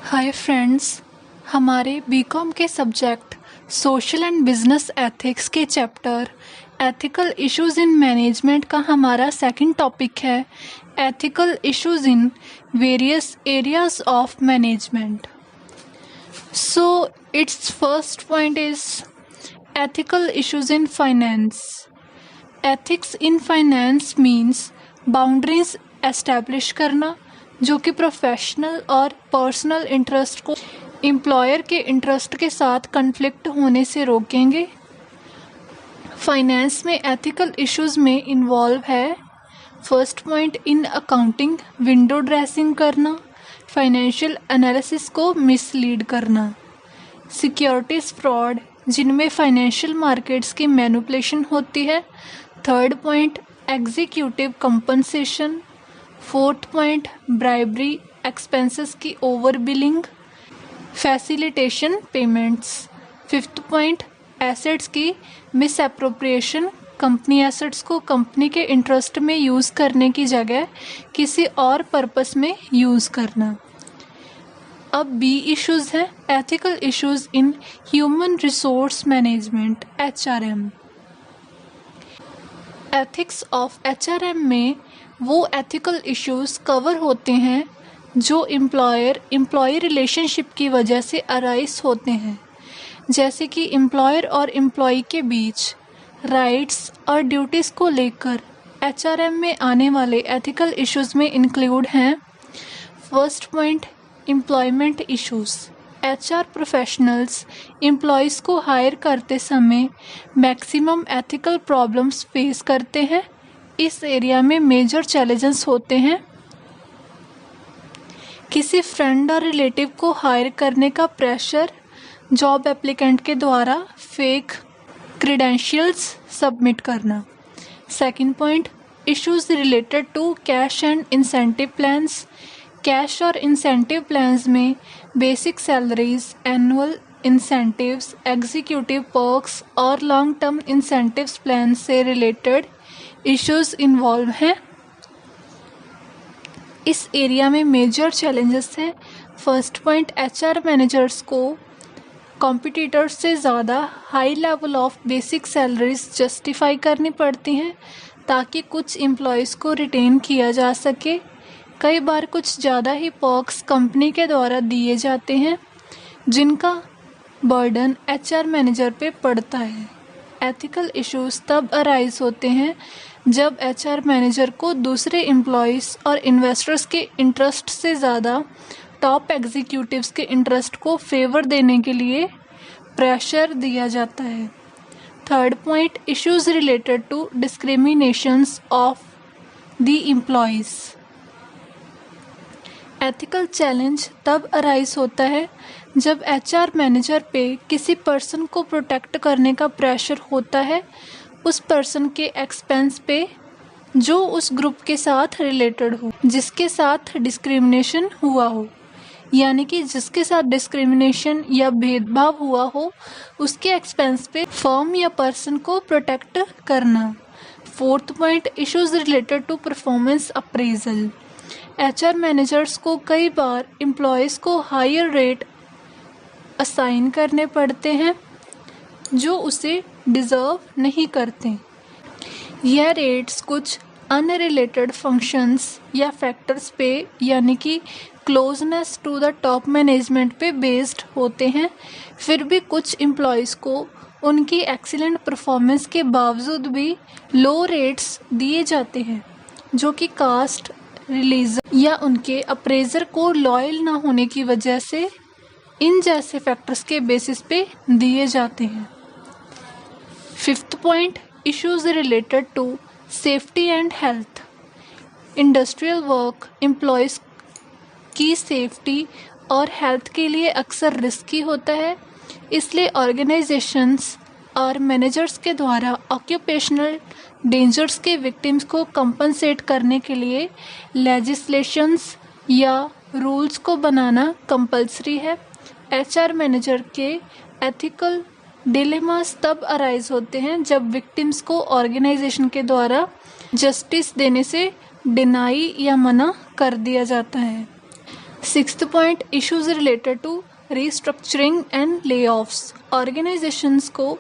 हाय friends, हमारे BCom के subject social and business ethics के chapter ethical issues in management का हमारा सेकंड टॉपिक है ethical issues in various areas of management. So it's first point is ethical issues in finance. Ethics in finance means boundaries establish करना जो कि professional और personal interest को employer के interest के साथ कन्फ्लिक्ट होने से रोकेंगे। फाइनेंस में एथिकल इश्यूज में इन्वॉल्व है first point in accounting window dressing करना, फाइनेंशियल एनालिसिस को मिसलीड करना, सिक्योरिटीज फ्रॉड जिनमें फाइनेंशियल मार्केट्स की मैनिपुलेशन होती है, third point executive compensation, fourth point bribery expenses की over billing, facilitation payments, fifth point assets की मिस एप्रोप्रिएशन, कंपनी एसेट्स को कंपनी के इंटरेस्ट में यूज़ करने की जगह किसी और पर्पस में यूज़ करना। अब बी इश्यूज हैं ethical issues in human resource management HRM। Ethics of HRM में वो एथिकल इश्यूज कवर होते हैं जो एम्प्लॉयर एम्प्लॉई रिलेशनशिप की वजह से अराइज होते हैं, जैसे कि एम्प्लॉयर और एम्प्लॉई के बीच राइट्स और ड्यूटीज़ को लेकर HRM में आने वाले एथिकल इश्यूज में इंक्लूड हैं first point employment issues. HR professionals employees को हायर करते समय मैक्सिमम एथिकल प्रॉब्लम्स फेस करते हैं। इस एरिया में मेजर चैलेंजेस होते हैं किसी फ्रेंड और रिलेटिव को हायर करने का प्रेशर, जॉब एप्लीकेंट के द्वारा फेक क्रेडेंशियल्स सबमिट करना। Second point issues related to cash and incentive plans. Cash और इंसेंटिव प्लान्स में basic salaries, annual incentives, executive perks और लॉन्ग टर्म इंसेंटिव्स प्लान से रिलेटेड इश्यूज इन्वॉल्व हैं। इस area में मेजर चैलेंजेस हैं first point HR managers को competitors से ज़्यादा high level of basic salaries justify करनी पड़ती हैं ताकि कुछ एम्प्लॉयज़ को रिटेन किया जा सके। कई बार कुछ ज़्यादा ही पर्क्स कंपनी के द्वारा दिए जाते हैं जिनका बर्डन HR मैनेजर पे पड़ता है। एथिकल इश्यूज तब अराइज होते हैं जब HR मैनेजर को दूसरे एम्प्लॉयज़ और इन्वेस्टर्स के इंटरेस्ट से ज़्यादा टॉप एग्जीक्यूटिव्स के इंटरेस्ट को फेवर देने के लिए प्रेशर दिया जाता है। Third point issues related to discriminations of the employees. Ethical challenge तब अराइज होता है जब HR मैनेजर पे किसी पर्सन को प्रोटेक्ट करने का प्रेशर होता है उस पर्सन के एक्सपेंस पे जो उस ग्रुप के साथ रिलेटेड हो जिसके साथ डिस्क्रिमिनेशन हुआ हो, यानी कि जिसके साथ डिस्क्रिमिनेशन या भेदभाव हुआ हो उसके एक्सपेंस पे फर्म या पर्सन को प्रोटेक्ट करना। Fourth point issues related to performance appraisal. HR managers को कई बार एम्प्लॉयज़ को हायर रेट असाइन करने पड़ते हैं जो उसे डिज़र्व नहीं करते। यह रेट्स कुछ अनरिलेटेड फंक्शंस या फैक्टर्स पे यानी कि closeness to the top management पे बेस्ड होते हैं। फिर भी कुछ एम्प्लॉयज़ को उनकी एक्सीलेंट परफॉर्मेंस के बावजूद भी लो रेट्स दिए जाते हैं जो कि कास्ट, रिलीजन या उनके अप्रेजर को लॉयल ना होने की वजह से इन जैसे फैक्टर्स के बेसिस पे दिए जाते हैं। Fifth point issues related to safety and health. Industrial work employees की सेफ्टी और हेल्थ के लिए अक्सर रिस्की होता है, इसलिए ऑर्गेनाइजेशंस और मैनेजर्स के द्वारा ऑक्यूपेशनल डेंजर्स के विक्टिम्स को कंपनसेट करने के लिए लेजिस्लेशंस या रूल्स को बनाना कंपलसरी है। HR मैनेजर के एथिकल डिलेमास तब अराइज होते हैं जब विक्टिम्स को ऑर्गेनाइजेशन के द्वारा जस्टिस देने से डिनाई या मना कर दिया जाता है। Sixth point, issues related to restructuring and layoffs. Organisations को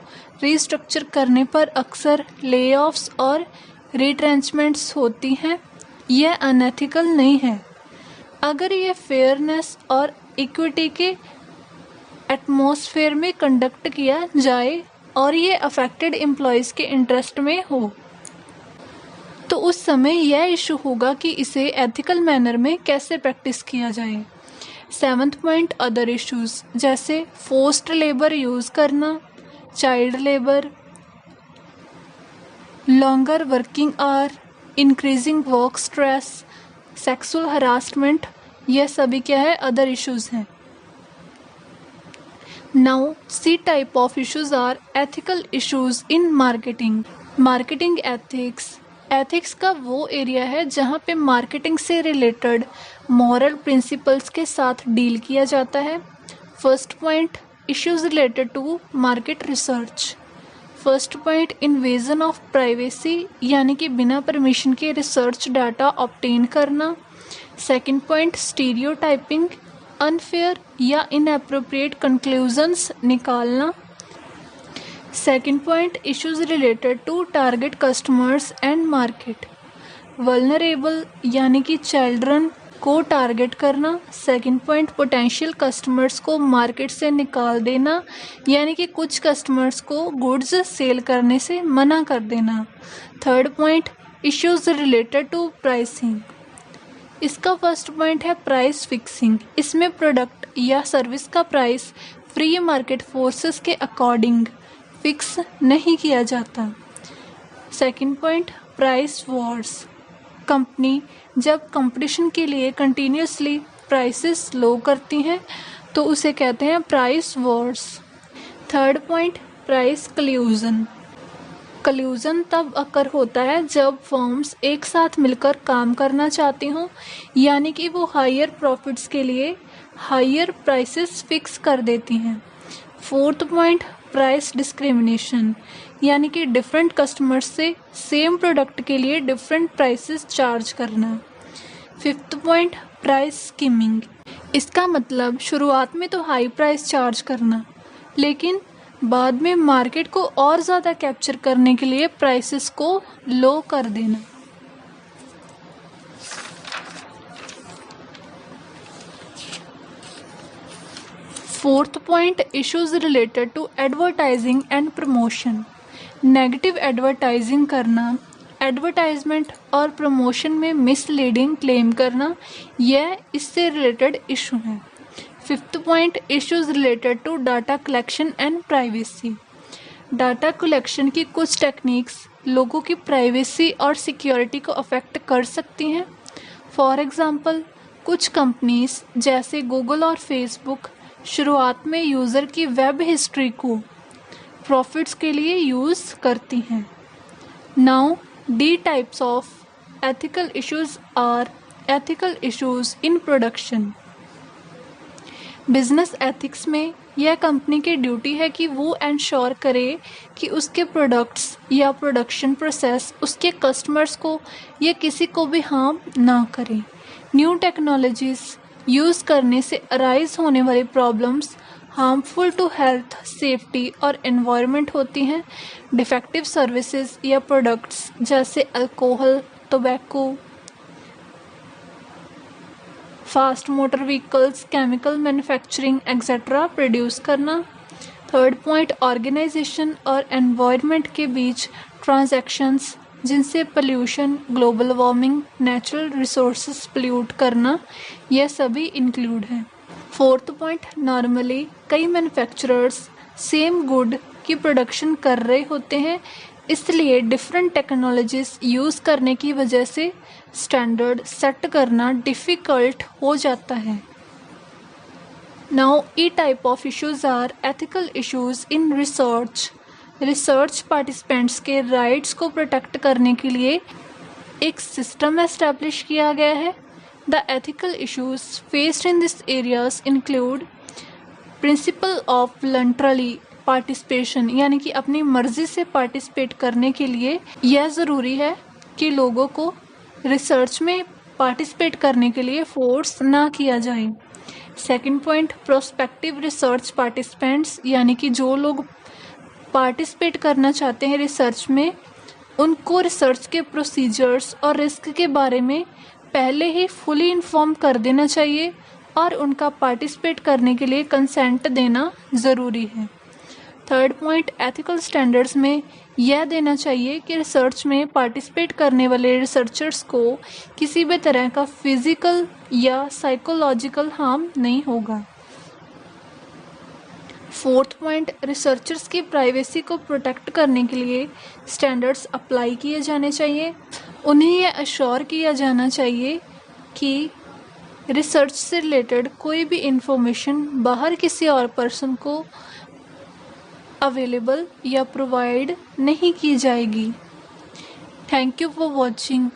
रीस्ट्रक्चर करने पर अक्सर लेऑफ्स और रिट्रेंचमेंट्स होती हैं। यह अनएथिकल नहीं है अगर यह फेयरनेस और इक्विटी के एटमॉस्फेयर में कंडक्ट किया जाए और ये अफेक्टेड एम्प्लॉयज़ के इंटरेस्ट में हो, तो उस समय यह इशू होगा कि इसे एथिकल मैनर में कैसे प्रैक्टिस किया जाए। सेवंथ पॉइंट, अदर इश्यूज, जैसे फोर्स्ड लेबर यूज़ करना, child labour, longer working hour, increasing work stress, sexual harassment, यह सभी क्या है, अदर इश्यूज हैं। Now C type of issues are ethical issues in marketing. Marketing ethics. Ethics का वो area है जहाँ पे मार्केटिंग से रिलेटेड मॉरल प्रिंसिपल्स के साथ डील किया जाता है। First point, issues related to market research. First point, invasion of privacy, यानी कि बिना परमिशन के रिसर्च डाटा ऑब्टेन करना। सेकंड पॉइंट, स्टीरियोटाइपिंग, अनफेयर या इनएप्रोप्रिएट कंक्लूजन्स निकालना। Second point, issues related to target customers and market. Vulnerable यानी कि children को टारगेट करना। सेकंड पॉइंट, पोटेंशियल कस्टमर्स को मार्केट से निकाल देना, यानी कि कुछ कस्टमर्स को गुड्स सेल करने से मना कर देना। Third point, issues related to pricing. इसका फर्स्ट पॉइंट है प्राइस फिक्सिंग। इसमें प्रोडक्ट या सर्विस का प्राइस फ्री मार्केट फोर्सेस के अकॉर्डिंग फिक्स नहीं किया जाता। Second point, price wars. Company जब कंपटीशन के लिए कंटिन्यूसली प्राइसेस लो करती हैं तो उसे कहते हैं price Wars. Third point, price कल्यूजन। कल्यूजन तब अकर होता है जब फर्म्स एक साथ मिलकर काम करना चाहती हों, यानी कि वो हायर प्रॉफिट्स के लिए हायर प्राइसेस फिक्स कर देती हैं। फोर्थ पॉइंट, प्राइस डिस्क्रिमिनेशन, यानी कि डिफरेंट कस्टमर्स से सेम प्रोडक्ट के लिए डिफरेंट प्राइसेस चार्ज करना। Fifth point, price skimming. इसका मतलब शुरुआत में तो हाई प्राइस चार्ज करना, लेकिन बाद में मार्केट को और ज़्यादा कैप्चर करने के लिए प्राइसेस को लो कर देना। Fourth point, issues related to advertising and promotion. Negative advertising करना, एडवर्टाइजमेंट और प्रमोशन में मिसलीडिंग क्लेम करना, यह इससे रिलेटेड इशू है। Fifth point, issues related to data collection and privacy. Data collection की कुछ टेक्निक्स लोगों की प्राइवेसी और सिक्योरिटी को अफेक्ट कर सकती हैं। फॉर एग्जांपल, कुछ कंपनीज जैसे गूगल और फेसबुक शुरुआत में यूज़र की वेब हिस्ट्री को प्रॉफिट्स के लिए यूज़ करती हैं। Now D types of ethical issues are ethical issues in production. Business ethics में यह कंपनी की ड्यूटी है कि वो एंश्योर करे कि उसके प्रोडक्ट्स या प्रोडक्शन प्रोसेस उसके कस्टमर्स को या किसी को भी हार्म ना करे। न्यू टेक्नोलॉजीज यूज़ करने से अराइज होने वाली problems harmful to health, safety और एनवायरनमेंट होती हैं। डिफेक्टिव सर्विसेज या प्रोडक्ट्स जैसे alcohol, tobacco, fast motor vehicles, chemical manufacturing etcetera produce करना। थर्ड पॉइंट, ऑर्गेनाइजेशन और एनवायरनमेंट के बीच ट्रांजैक्शंस जिनसे pollution, global warming, natural resources pollute करना, यह सभी इंक्लूड हैं। फोर्थ पॉइंट, नॉर्मली कई मैन्युफैक्चरर्स सेम गुड की प्रोडक्शन कर रहे होते हैं, इसलिए डिफरेंट टेक्नोलॉजीज यूज़ करने की वजह से स्टैंडर्ड सेट करना डिफ़िकल्ट हो जाता है। Now E type of issues are ethical issues in research. Research participants के राइट्स को प्रोटेक्ट करने के लिए एक सिस्टम एस्टैब्लिश किया गया है। The ethical issues faced in this areas include principle of voluntary participation, यानी कि अपनी मर्जी से पार्टिसिपेट करने के लिए यह ज़रूरी है कि लोगों को रिसर्च में पार्टिसिपेट करने के लिए फोर्स ना किया जाए। Second point, prospective research participants, यानी कि जो लोग पार्टिसिपेट करना चाहते हैं रिसर्च में, उनको रिसर्च के प्रोसीजर्स और रिस्क के बारे में पहले ही फुली इन्फॉर्म कर देना चाहिए और उनका पार्टिसिपेट करने के लिए कंसेंट देना ज़रूरी है। थर्ड पॉइंट, एथिकल स्टैंडर्ड्स में यह देना चाहिए कि रिसर्च में पार्टिसिपेट करने वाले रिसर्चर्स को किसी भी तरह का फिजिकल या साइकोलॉजिकल हार्म नहीं होगा। फोर्थ पॉइंट, रिसर्चर्स की प्राइवेसी को प्रोटेक्ट करने के लिए स्टैंडर्ड्स अप्लाई किए जाने चाहिए। उन्हें यह अश्योर किया जाना चाहिए कि रिसर्च से रिलेटेड कोई भी इंफॉर्मेशन बाहर किसी और पर्सन को अवेलेबल या प्रोवाइड नहीं की जाएगी। Thank you for watching.